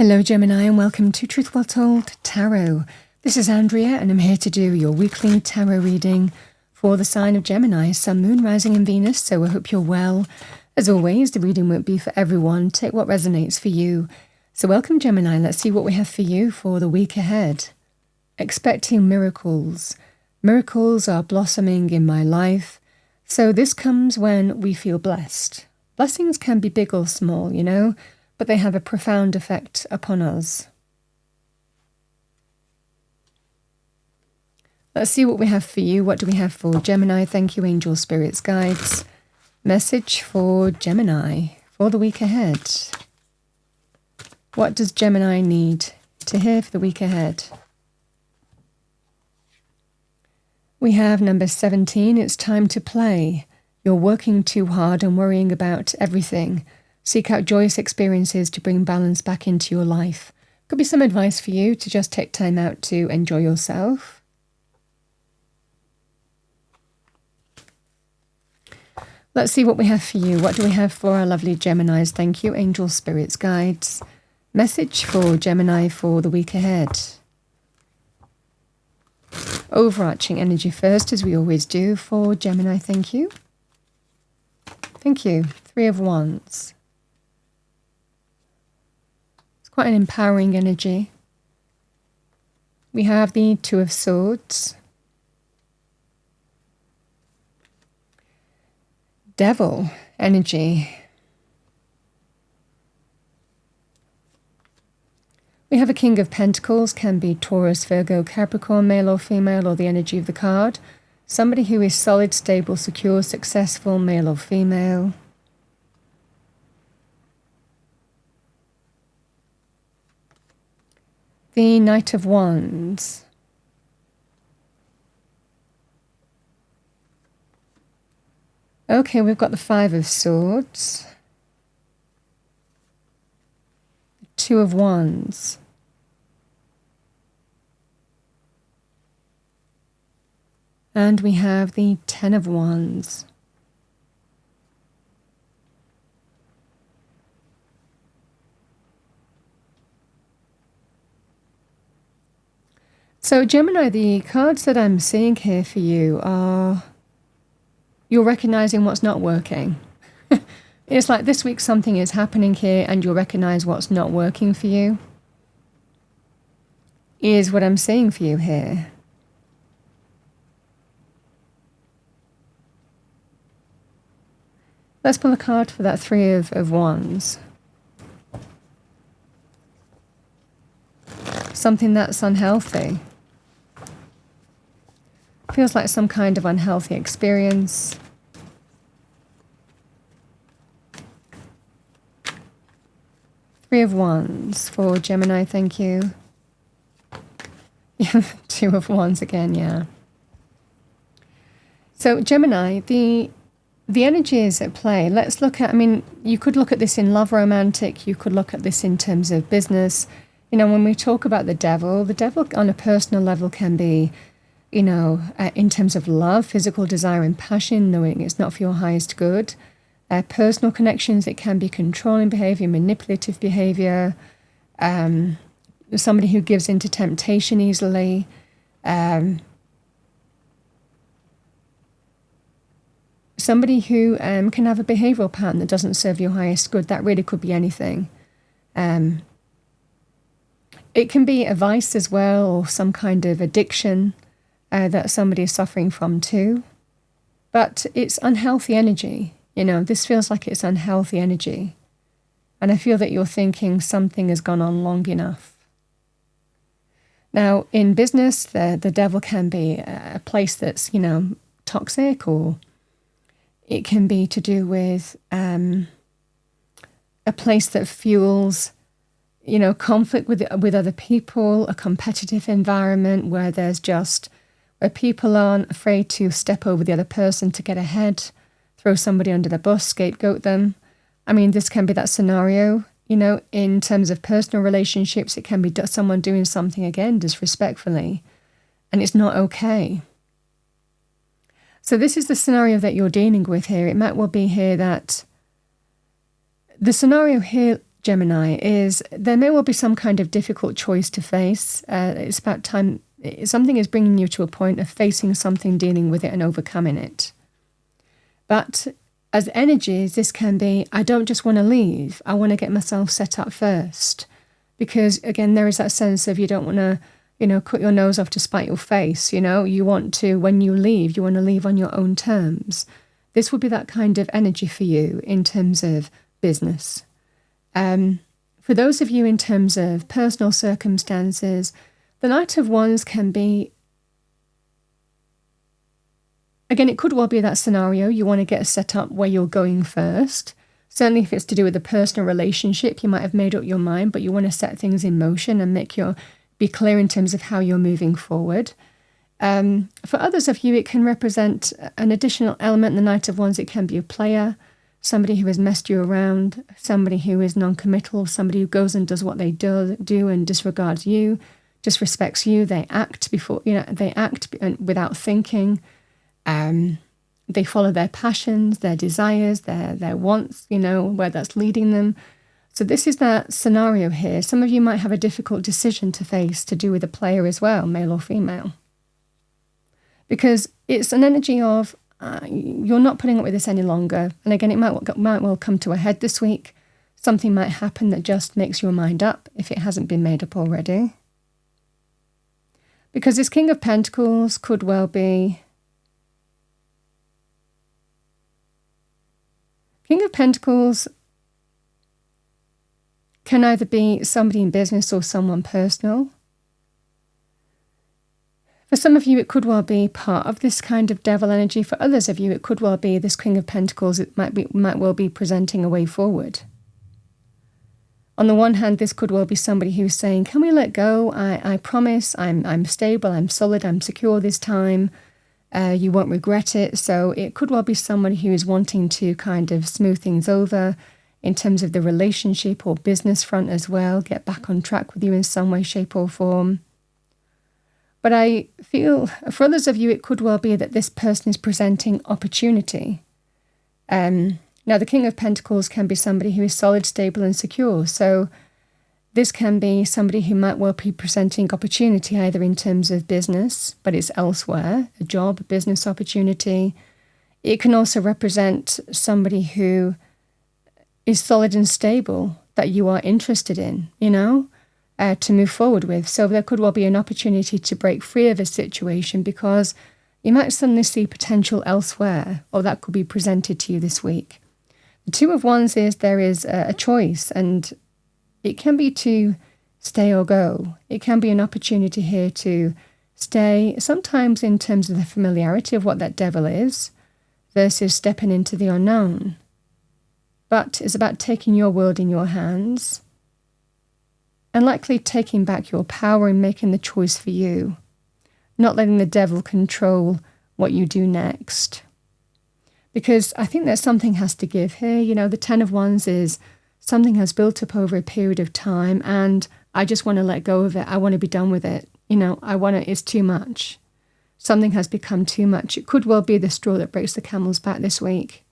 Hello Gemini and welcome to Truth Well Told Tarot. This is Andrea and I'm here to do your weekly tarot reading for the sign of Gemini, Sun, Moon, Rising and Venus, so I hope you're well. As always, the reading won't be for everyone. Take what resonates for you. So welcome Gemini, let's see what we have for you for the week ahead. Expecting miracles. Miracles are blossoming in my life. So this comes when we feel blessed. Blessings can be big or small, but they have a profound effect upon us. Let's see what we have for you. What do we have for Gemini? Thank you, angel, spirits, guides. Message for Gemini for the week ahead. What does Gemini need to hear for the week ahead? We have number 17. It's time to play. You're working too hard and worrying about everything. Seek out joyous experiences to bring balance back into your life. Could be some advice for you to just take time out to enjoy yourself. Let's see what we have for you. What do we have for our lovely Geminis? Thank you, angel, spirits, guides. Message for Gemini for the week ahead. Overarching energy first, as we always do for Gemini. Thank you. Thank you. Three of Wands. Quite an empowering energy. We have the Two of Swords. Devil energy. We have a King of Pentacles, can be Taurus, Virgo, Capricorn, male or female, or the energy of the card. Somebody who is solid, stable, secure, successful, male or female. The Knight of Wands. Okay, we've got the Five of Swords. The Two of Wands. And we have the Ten of Wands. So Gemini, the cards that I'm seeing here for you are, you're recognizing what's not working. It's like this week something is happening here and you'll recognize what's not working for you, is what I'm seeing for you here. Let's pull a card for that Three of Wands. Something that's unhealthy. Feels like some kind of unhealthy experience. Three of Wands for Gemini, thank you. Yeah, Two of Wands again, yeah. So Gemini, the energy is at play. Let's look at, you could look at this in love, romantic. You could look at this in terms of business. When we talk about the devil on a personal level can be, in terms of love, physical desire and passion, knowing it's not for your highest good. Personal connections, it can be controlling behavior, manipulative behavior, somebody who gives into temptation easily, somebody who can have a behavioral pattern that doesn't serve your highest good. That really could be anything. It can be a vice as well, or some kind of addiction that somebody is suffering from too. But it's unhealthy energy. This feels like it's unhealthy energy. And I feel that you're thinking something has gone on long enough. Now, in business, the devil can be a place that's, toxic, or it can be to do with a place that fuels conflict with other people, a competitive environment where where people aren't afraid to step over the other person to get ahead, throw somebody under the bus, scapegoat them. This can be that scenario, in terms of personal relationships. It can be someone doing something, again, disrespectfully, and it's not okay. So this is the scenario that you're dealing with here. It might well be here that the scenario here Gemini, is there may well be some kind of difficult choice to face. It's about time. Something is bringing you to a point of facing something, dealing with it and overcoming it. But as energies, this can be, I don't just want to leave. I want to get myself set up first. Because again, there is that sense of you don't want to, cut your nose off to spite your face. You want to, when you leave, you want to leave on your own terms. This would be that kind of energy for you in terms of business. For those of you in terms of personal circumstances, the Knight of Wands can be, again, it could well be that scenario. You want to get set up where you're going first. Certainly if it's to do with a personal relationship, you might have made up your mind, but you want to set things in motion and be clear in terms of how you're moving forward. For others of you, it can represent an additional element in the Knight of Wands. It can be a player, somebody who has messed you around, somebody who is non-committal, somebody who goes and does what they do and disregards you, disrespects you. They act without thinking. They follow their passions, their desires, their wants, where that's leading them. So this is that scenario here. Some of you might have a difficult decision to face to do with a player as well, male or female. Because it's an energy of you're not putting up with this any longer. And again, it might well come to a head this week. Something might happen that just makes your mind up if it hasn't been made up already. Because this King of Pentacles could well be... King of Pentacles can either be somebody in business or someone personal. For some of you, it could well be part of this kind of devil energy. For others of you, it could well be this King of Pentacles. It might well be presenting a way forward. On the one hand, this could well be somebody who's saying, can we let go? I promise I'm stable, I'm solid, I'm secure this time. You won't regret it. So it could well be somebody who is wanting to kind of smooth things over in terms of the relationship or business front as well, get back on track with you in some way, shape or form. But I feel for others of you, it could well be that this person is presenting opportunity. Now, the King of Pentacles can be somebody who is solid, stable and secure. So this can be somebody who might well be presenting opportunity either in terms of business, but it's elsewhere, a job, a business opportunity. It can also represent somebody who is solid and stable that you are interested in, to move forward with. So there could well be an opportunity to break free of a situation because you might suddenly see potential elsewhere, or that could be presented to you this week. The Two of Wands is there is a choice, and it can be to stay or go. It can be an opportunity here to stay, sometimes in terms of the familiarity of what that devil is, versus stepping into the unknown. But it's about taking your world in your hands and likely taking back your power and making the choice for you, not letting the devil control what you do next. Because I think that something has to give here. The Ten of Wands is something has built up over a period of time and I just want to let go of it. I want to be done with it. It's too much. Something has become too much. It could well be the straw that breaks the camel's back this week.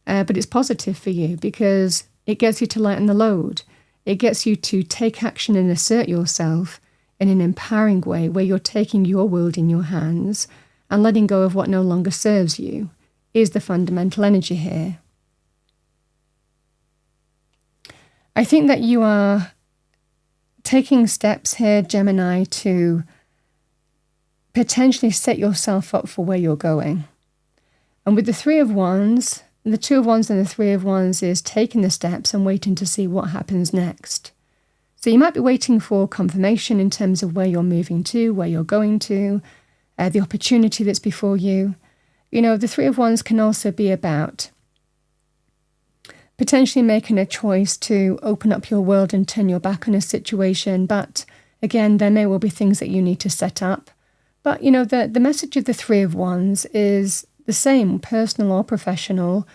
But it's positive for you because it gets you to lighten the load. It gets you to take action and assert yourself in an empowering way where you're taking your world in your hands and letting go of what no longer serves you is the fundamental energy here. I think that you are taking steps here, Gemini, to potentially set yourself up for where you're going. And with the Three of Wands, the Two of Wands and the Three of Wands is taking the steps and waiting to see what happens next. So you might be waiting for confirmation in terms of where you're moving to, where you're going to, the opportunity that's before you. The Three of Wands can also be about potentially making a choice to open up your world and turn your back on a situation. But again, there may well be things that you need to set up. But, the message of the Three of Wands is the same, personal or professional.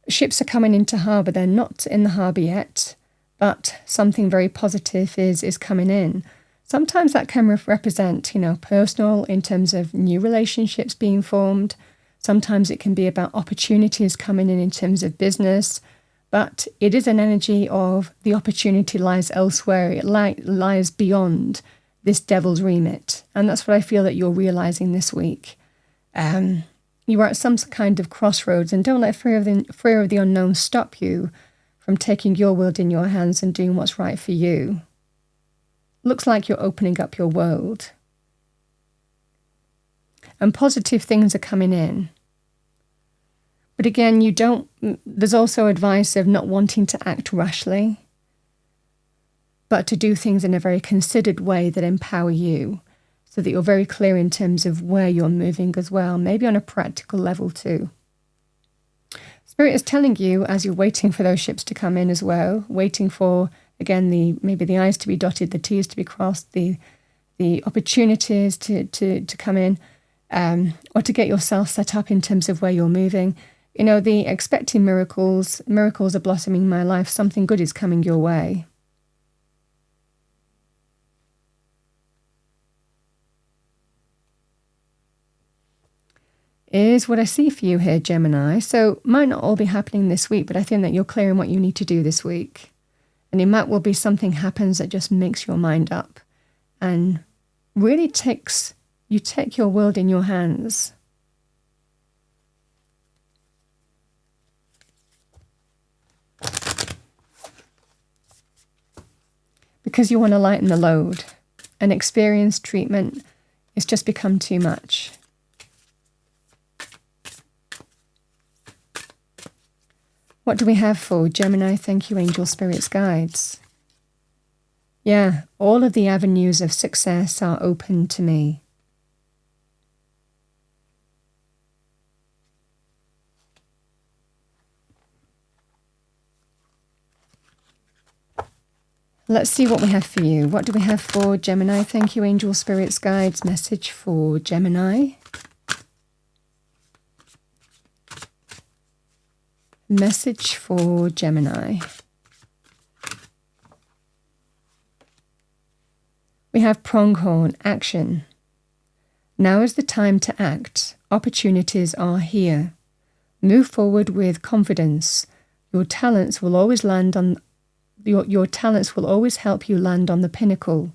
Ships are coming into harbour. They're not in the harbour yet, but something very positive is coming in. Sometimes that can represent, personal in terms of new relationships being formed. Sometimes it can be about opportunities coming in terms of business. But it is an energy of the opportunity lies elsewhere. It lies beyond this devil's remit. And that's what I feel that you're realizing this week. You are at some kind of crossroads, and don't let fear of the unknown stop you from taking your world in your hands and doing what's right for you. Looks like you're opening up your world. And positive things are coming in. But again, there's also advice of not wanting to act rashly, but to do things in a very considered way that empower you, so that you're very clear in terms of where you're moving as well, maybe on a practical level too. Spirit is telling you, as you're waiting for those ships to come in as well, waiting for, again, maybe the I's to be dotted, the T's to be crossed, the opportunities to come in, or to get yourself set up in terms of where you're moving. The expecting miracles are blossoming in my life. Something good is coming your way. Is what I see for you here, Gemini. So might not all be happening this week, but I think that you're clear on what you need to do this week. And it might well be something happens that just makes your mind up and really you take your world in your hands. Because you want to lighten the load. An experienced treatment, it's just become too much. What do we have for Gemini? Thank you, angel spirits, guides. Yeah, all of the avenues of success are open to me. Let's see what we have for you. What do we have for Gemini? Thank you, angel spirits, guides. Message for Gemini. Message for Gemini. We have pronghorn, action. Now is the time to act. Opportunities are here. Move forward with confidence. Your talents will always help you land on the pinnacle.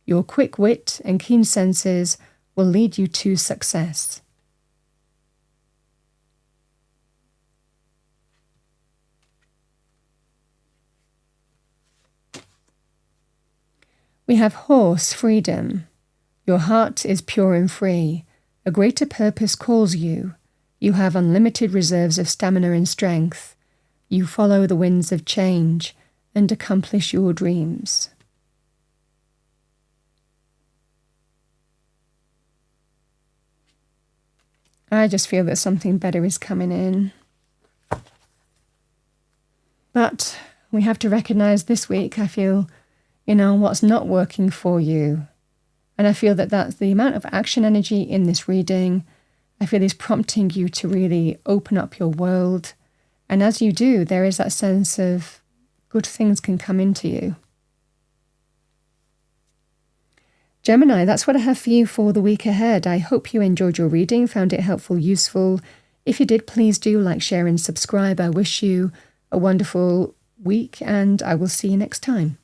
Your quick wit and keen senses will lead you to success. We have horse, freedom. Your heart is pure and free. A greater purpose calls you. You have unlimited reserves of stamina and strength. You follow the winds of change and accomplish your dreams. I just feel that something better is coming in. But we have to recognize this week, I feel, what's not working for you. And I feel that that's the amount of action energy in this reading, I feel is prompting you to really open up your world. And as you do, there is that sense of good things can come into you. Gemini, that's what I have for you for the week ahead. I hope you enjoyed your reading, found it helpful, useful. If you did, please do like, share and subscribe. I wish you a wonderful week and I will see you next time.